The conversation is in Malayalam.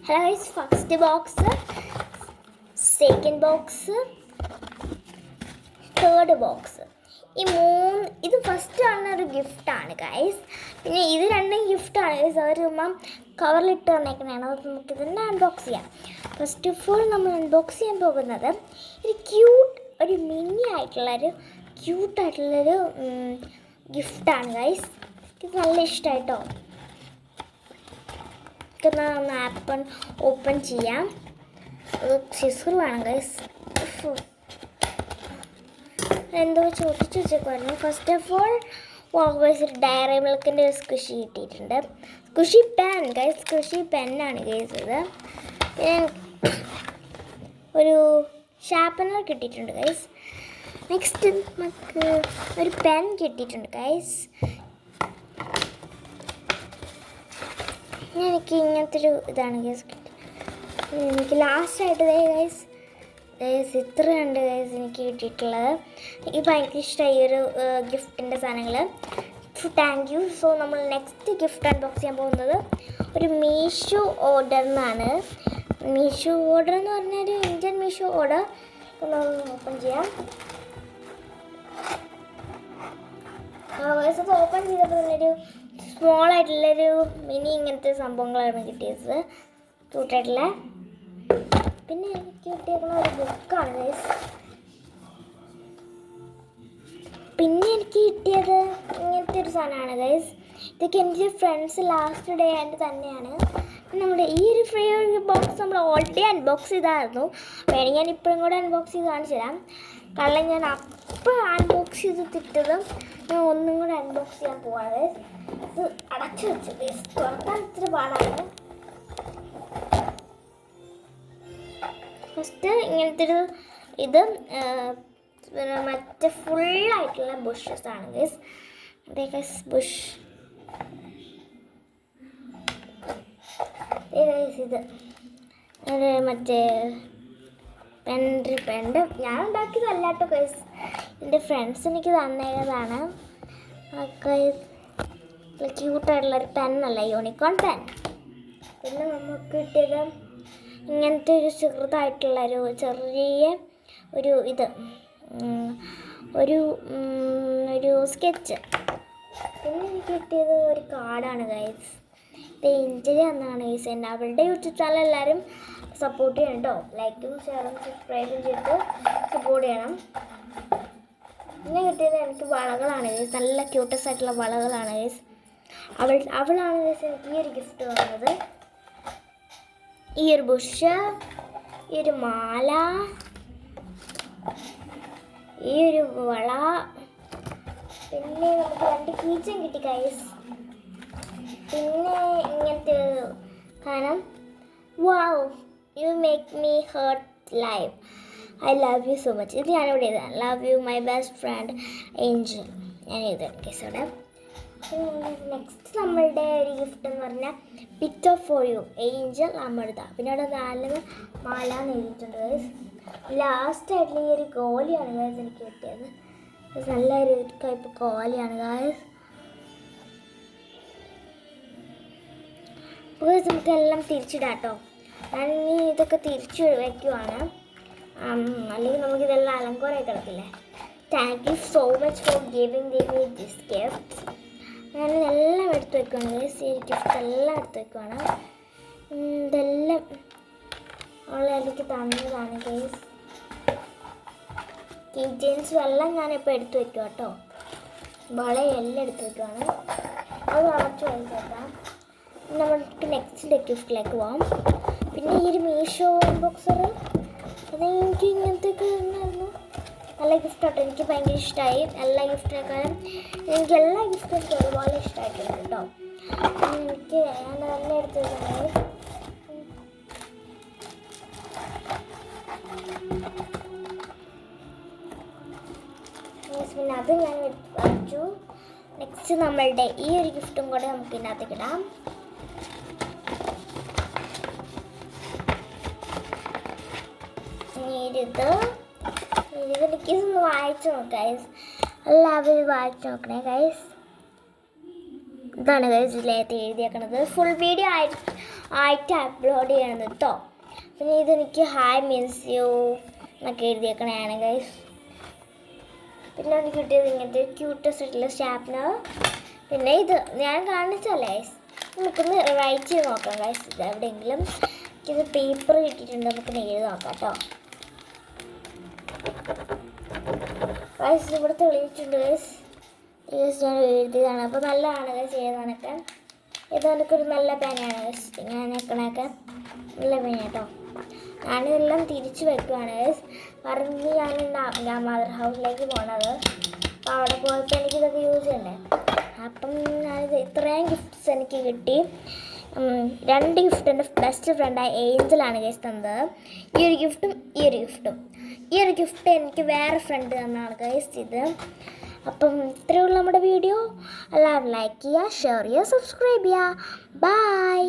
Hello guys, first box, second box, third box. ഇത് ഫസ്റ്റ് ആണ് ഒരു ഗിഫ്റ്റാണ് ഗൈസ്. പിന്നെ ഇത് രണ്ടും ഗിഫ്റ്റാണ് ഗൈസ്. അവർ കവറിലിട്ട് തന്നേക്കണതാണ്. അത് നമുക്ക് തന്നെ അൺബോക്സ് ചെയ്യാം. ഫസ്റ്റ് ഓഫ് ഓൾ നമ്മൾ അൺബോക്സ് ചെയ്യാൻ പോകുന്നത് ഒരു മിനി ആയിട്ടുള്ളൊരു ക്യൂട്ടായിട്ടുള്ളൊരു ഗിഫ്റ്റാണ് ഗൈസ്. ഇത് നല്ല ഇഷ്ടമായിട്ടോ. ഒന്ന് ഓപ്പൺ ചെയ്യാം. അത് സിസർ വേണം ഗൈസ്. എന്തോ ചോദിച്ചു വെച്ചേക്കുമായിരുന്നു. First of all guys Dairy മിൽക്കിൻ്റെ ഒരു സ്ക്വിഷി കിട്ടിയിട്ടുണ്ട്. സ്ക്വിഷി പെൻ ഗൈസ്, സ്ക്വിഷി പെന്നാണ് ഗൈസ് ഇത്. പിന്നെ ഒരു ഷാർപ്പനർ കിട്ടിയിട്ടുണ്ട് ഗൈസ്. നെക്സ്റ്റ് നമുക്ക് ഒരു പെൻ കിട്ടിയിട്ടുണ്ട് ഗൈസ്. എനിക്ക് ഇങ്ങനത്തെ ഒരു ഇതാണ് ഗൈസ് കിട്ടി. എനിക്ക് ലാസ്റ്റായിട്ട് ഗൈസ് ഇത്രയുണ്ട് ഗൈസ് എനിക്ക് കിട്ടിയിട്ടുള്ളത്. എനിക്ക് ഭയങ്കര ഇഷ്ടമായി ഒരു ഗിഫ്റ്റിൻ്റെ സാധനങ്ങൾ. Thank you. സോ നമ്മൾ നെക്സ്റ്റ് ഗിഫ്റ്റ് അൺബോക്സ് ചെയ്യാൻ പോകുന്നത് ഒരു മീഷോ ഓർഡർ എന്നാണ്. മീഷോ ഓർഡർ എന്ന് പറഞ്ഞാൽ ഇന്ത്യൻ മീഷോ ഓർഡർ. ഒന്ന് ഓപ്പൺ ചെയ്യാം. അത് ഓപ്പൺ ചെയ്തപ്പോൾ തന്നെയൊരു സ്മോൾ ആയിട്ടുള്ളൊരു മിനി ഇങ്ങനത്തെ സംഭവങ്ങളാണ് കിട്ടിയത്, ക്യൂട്ടായിട്ടുള്ള. പിന്നെ എനിക്ക് കിട്ടിയേക്കുന്ന ഒരു ബുക്കാണ് ഗൈസ്. പിന്നെ എനിക്ക് കിട്ടിയത് ഇങ്ങനത്തെ ഒരു സാധനമാണ് ഗൈസ്. ഇതൊക്കെ എൻ്റെ ഫ്രണ്ട്സ് ലാസ്റ്റ് ഡേ ആയിട്ട് തന്നെയാണ്. നമ്മുടെ ഈ ഒരു ഫ്രീ ബോക്സ് നമ്മൾ ഓൾറെഡി അൺബോക്സ് ചെയ്തായിരുന്നു. വേണമെങ്കിൽ ഞാൻ ഇപ്പോഴും കൂടെ അൺബോക്സ് ചെയ്ത് കാണിച്ചു തരാം. കാരണം ഞാൻ അപ്പോൾ അൺബോക്സ് ചെയ്തിട്ടതും ഞാൻ ഒന്നും കൂടെ അൺബോക്സ് ചെയ്യാൻ പോവാണ്. ഇത് അടച്ചു വെച്ചു ഗൈസ്. തുറക്കാൻ ഇത്തിരി പാടാണ്. ഫസ്റ്റ് ഇങ്ങനത്തെ ഒരു ഇത് മറ്റേ ഫുള്ളായിട്ടുള്ള ബുഷസ് ആണ് ഗൈസ്. അതേ ഗൈസ് ബുഷ്. ഇത് മറ്റേ പെൻഡ് ഞാൻ ഉണ്ടാക്കിയതല്ല കേട്ടോ ഗൈസ്. എൻ്റെ ഫ്രണ്ട്സ് എനിക്ക് തന്നതാണ്. ക്യൂട്ടായിട്ടുള്ളൊരു പെന്നല്ല, യൂണിക്കോൺ പെൻ. പിന്നെ നമുക്ക് കിട്ടിയത് ഇങ്ങനത്തെ ഒരു ചെറുതായിട്ടുള്ളൊരു ചെറിയ ഒരു ഇത് ഒരു സ്കെച്ച്. പിന്നെ എനിക്ക് കിട്ടിയത് ഒരു കാർഡാണ് ഗൈസ്. ഇത് ഇഞ്ചലി എന്നാണ് ഗൈസ്. എന്നെ അവളുടെ യൂട്യൂബ് ചാനൽ എല്ലാവരും സപ്പോർട്ട് ചെയ്യണം കേട്ടോ. ലൈക്കും ഷെയറും സബ്സ്ക്രൈബും ചെയ്തിട്ട് സപ്പോർട്ട് ചെയ്യണം. പിന്നെ കിട്ടിയത് എനിക്ക് വളകളാണ് ഗൈസ്. നല്ല ക്യൂട്ടസ് ആയിട്ടുള്ള വളകളാണ് ഗൈസ്. അവളാണ് ഗൈസ് എനിക്ക് ഈ ഒരു ഗിഫ്റ്റ് തന്നത്. ഈ ഒരു ബുഷ്, ഈ ഒരു മാല, ഈ ഒരു വള. പിന്നെ നമുക്ക് 2 കീച്ചൻ കിട്ടി ഗൈസ്. പിന്നെ ഇങ്ങനത്തെ കാരണം wow you make me heart live, I love you so much. ഇത് ഞാനിവിടെ എഴുതാം. Love you my best friend Angel. ഞാൻ എഴുതാം ഗൈസ് അവിടെ. നെക്സ്റ്റ് നമ്മളുടെ ഒരു ഗിഫ്റ്റ് എന്ന് പറഞ്ഞാൽ picture for you Angel Amrita. പിന്നെ അവിടെ 4 മാല എന്ന് എഴുതിയിട്ടുണ്ട് ഗൈസ്. ലാസ്റ്റായിട്ടുള്ള ഈ ഒരു ഗോലിയാണ് ഗൈസ് എനിക്ക് കിട്ടിയത്. നല്ലൊരു ടൈപ്പ് ഗോലിയാണ് ഗൈസ്. ഗൈസ് നമുക്കെല്ലാം തിരിച്ചിടാം കേട്ടോ. ഞാൻ ഇനി ഇതൊക്കെ തിരിച്ചു വയ്ക്കുവാണ്, അല്ലെങ്കിൽ നമുക്കിതെല്ലാം അലങ്കോലമായി കിടക്കില്ലേ. Thank you so much for giving me this gift. ഞാനിതെല്ലാം എടുത്ത് വെക്കുവാണ് ഗൈസ്. ഈ ഗിഫ്റ്റ് എല്ലാം എടുത്ത് വെക്കുവാണ്. ഇതെല്ലാം എനിക്ക് തന്നതാണ് ഗൈസ്. കീ ചെയിൻസും എല്ലാം ഞാനിപ്പോൾ എടുത്ത് വെക്കുക കേട്ടോ. വളയെല്ലാം എടുത്ത് വെക്കുവാണ്. അത് അടച്ചു വെച്ചേക്കാം. നമുക്ക് നെക്സ്റ്റ് ഗിഫ്റ്റിലേക്ക് പോകാം. പിന്നെ ഈ ഒരു മീഷോ ബോക്സർ അതെനിക്ക് ഇങ്ങനത്തെയൊക്കെ തന്നായിരുന്നു. നല്ല ഗിഫ്റ്റാട്ടോ. എനിക്ക് ഭയങ്കര ഇഷ്ടമായി. എല്ലാ ഗിഫ്റ്റിനേക്കാളും എനിക്ക് എല്ലാ ഗിഫ്റ്റും എനിക്ക് ഒരുപാട് ഇഷ്ടമായിട്ടുണ്ട് കേട്ടോ. എനിക്ക് ഞാൻ നല്ല എടുത്ത് വെക്കുന്നത്. പിന്നെ അത് ഞാൻ വെച്ചു. നെക്സ്റ്റ് നമ്മളുടെ ഈ ഒരു ഗിഫ്റ്റും കൂടെ നമുക്ക് ഇതിനകത്തേക്ക് ഇടാം. എനിക്കിതൊന്ന് വായിച്ചു നോക്കാം ഗൈസ്. എല്ലാവരും വായിച്ചു നോക്കണേ ഗൈസ്. ഇതാണ് ഗൈസ് ഇതിലേക്ക് എഴുതിയേക്കണത്. ഫുൾ വീഡിയോ ആയിട്ട് അപ്ലോഡ് ചെയ്യണം കേട്ടോ. പിന്നെ ഇതെനിക്ക് ഹായ് മീൻസ് യു എന്നൊക്കെ എഴുതിയേക്കണതാണ് ഗൈസ്. പിന്നെ എനിക്ക് കിട്ടിയത് ഇങ്ങനത്തെ ക്യൂട്ടസ്റ്റ് ആയിട്ടുള്ള സ്റ്റാപ്നർ. പിന്നെ ഇത് ഞാൻ കാണിച്ചല്ലേ ഗൈസ്, നമുക്കൊന്ന് റൈറ്റ് ചെയ്ത് നോക്കാം ഗൈസ്. ഇത് എവിടെയെങ്കിലും ഇത് പേപ്പർ കിട്ടിയിട്ടുണ്ട്, നമുക്കൊന്ന് എഴുതി നോക്കാം കേട്ടോ ഗൈസ്. ഇവിടെ തെളിയിച്ചിട്ടുണ്ട് ഗൈസ്. ഞാൻ എഴുതിയതാണ്, അപ്പോൾ നല്ലതാണ് ഗൈസ് എഴുതാനൊക്കെ. ഇത് എനിക്കൊരു നല്ല പേനയാണ് ഗൈസ്, ഇങ്ങനെ നിൽക്കണൊക്കെ നല്ല പേന കേട്ടോ. ഞാനിതെല്ലാം തിരിച്ച് വെക്കുവാണ് ഗൈസ്. പറഞ്ഞ് ഞാൻ മദർ ഹൗസിലേക്ക് പോണത്. അപ്പോൾ അവിടെ പോയപ്പോൾ എനിക്കിതൊക്കെ യൂസ് ചെയ്യണ്ടേ. അപ്പം ഞാനിത് ഇത്രയും ഗിഫ്റ്റ്സ് എനിക്ക് കിട്ടി. 2 ഗിഫ്റ്റ് എൻ്റെ ബെസ്റ്റ് ഫ്രണ്ടായ ഏഞ്ചലാണ് ഗൈസ് തന്നത്. ഈ ഒരു ഗിഫ്റ്റും ഈ ഒരു ഗിഫ്റ്റ് എനിക്ക് വേറെ ഫ്രണ്ട് തന്നാണ് ഗൈസ് ഇത്. അപ്പം ഇത്രയുള്ള നമ്മുടെ വീഡിയോ. എല്ലാവരും ലൈക്ക് ചെയ്യുക, ഷെയർ ചെയ്യുക, സബ്സ്ക്രൈബ് ചെയ്യുക. ബൈ.